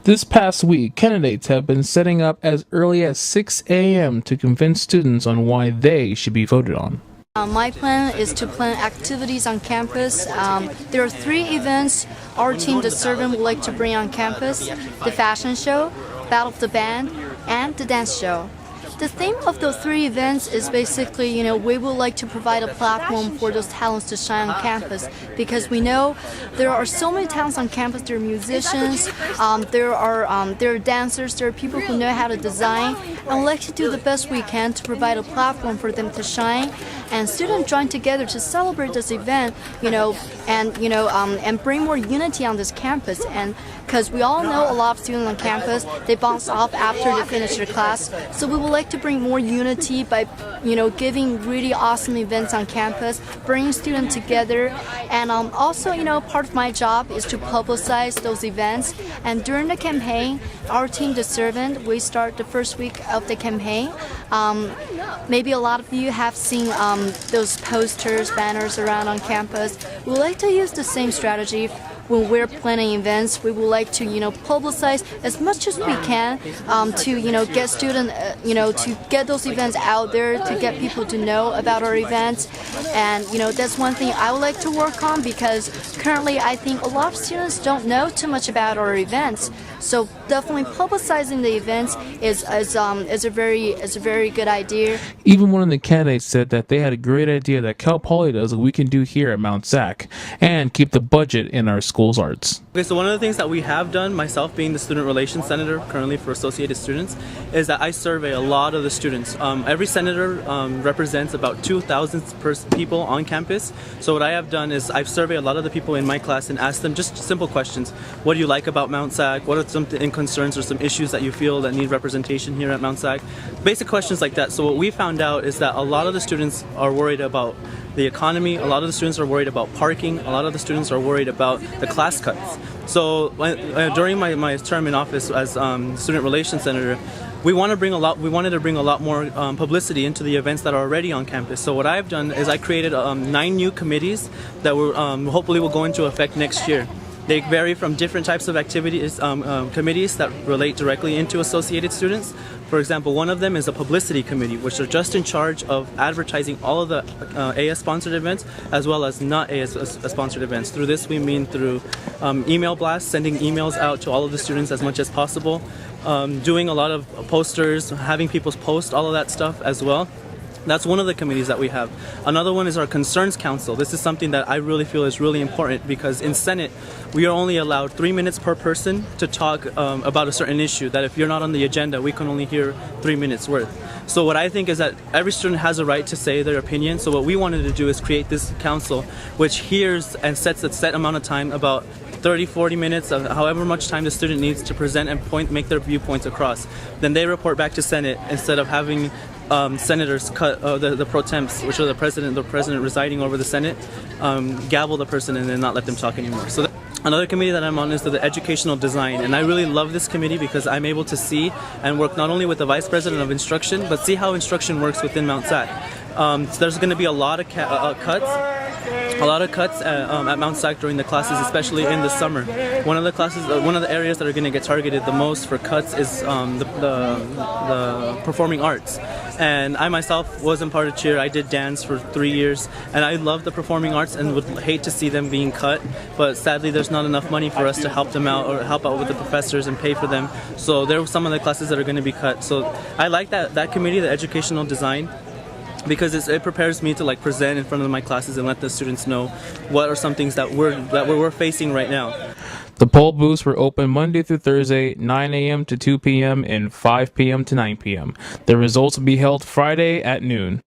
This past week, candidates have been setting up as early as 6 a.m. to convince students on why they should be voted on. My plan is to plan activities on campus. There are 3 events our team, the Servant, would like to bring on campus: the fashion show, Battle of the Band, and the dance show. The theme of those 3 events is basically, we would like to provide a platform for those talents to shine on campus, because we know there are so many talents on campus. There are musicians, there are dancers, there are people who know how to design, and we'd like to do the best we can to provide a platform for them to shine. And students join together to celebrate this event, and bring more unity on this campus. And because we all know a lot of students on campus, they bounce off after they finish their class. So we would like to bring more unity by, giving really awesome events on campus, bringing students together. And also, part of my job is to publicize those events. And during the campaign, our team, The Servant, we start the first week of the campaign. Maybe a lot of you have seen those posters, banners around on campus. We would like to use the same strategy when we're planning events. We would like to, publicize as much as we can to, get students, to get those events out there, to get people to know about our events. And, that's one thing I would like to work on, because currently I think a lot of students don't know too much about our events. So definitely publicizing the events is a very good idea. Even one of the candidates said that they had a great idea that Cal Poly does that we can do here at Mt Sac and keep the budget in our school's arts. Okay, so one of the things that we have done, myself being the student relations senator currently for Associated Students, is that I survey a lot of the students. Every senator represents about 2,000 people on campus. So what I have done is I've surveyed a lot of the people in my class and asked them just simple questions. What do you like about Mt Sac? What are some concerns or some issues that you feel that need representation here at Mt Sac? Basic questions like that. So what we found out is that a lot of the students are worried about the economy, a lot of the students are worried about parking, a lot of the students are worried about the class cuts. So during my term in office as student relations senator, we wanted to bring a lot more publicity into the events that are already on campus. So what I've done is I created 9 new committees that hopefully will go into effect next year. They vary from different types of activities, committees that relate directly into Associated Students. For example, one of them is a publicity committee, which are just in charge of advertising all of the AS-sponsored events as well as not AS-sponsored events. Through this, we mean through email blasts, sending emails out to all of the students as much as possible, doing a lot of posters, having people post all of that stuff as well. That's one of the committees that we have. Another one is our Concerns Council. This is something that I really feel is really important, because in Senate, we are only allowed 3 minutes per person to talk about a certain issue, that if you're not on the agenda, we can only hear 3 minutes worth. So what I think is that every student has a right to say their opinion. So what we wanted to do is create this council, which hears and sets a set amount of time, about 30-40 minutes of however much time the student needs to present and make their viewpoints across. Then they report back to Senate, instead of having senators cut the pro temps, which are the president residing over the Senate, gavel the person and then not let them talk anymore. So another committee that I'm on is the educational design, and I really love this committee because I'm able to see and work not only with the vice president of instruction, but see how instruction works within Mt Sac. So there's going to be a lot of cuts at Mt Sac during the classes, especially in the summer. One of the areas that are going to get targeted the most for cuts is the performing arts. And I myself wasn't part of cheer. I did dance for 3 years, and I love the performing arts and would hate to see them being cut. But sadly, there's not enough money for us to help them out or help out with the professors and pay for them. So there are some of the classes that are going to be cut. So I like that committee, the educational design, because it prepares me to present in front of my classes and let the students know what are some things that we're facing right now. The poll booths were open Monday through Thursday, 9 a.m. to 2 p.m. and 5 p.m. to 9 p.m. The results will be held Friday at noon.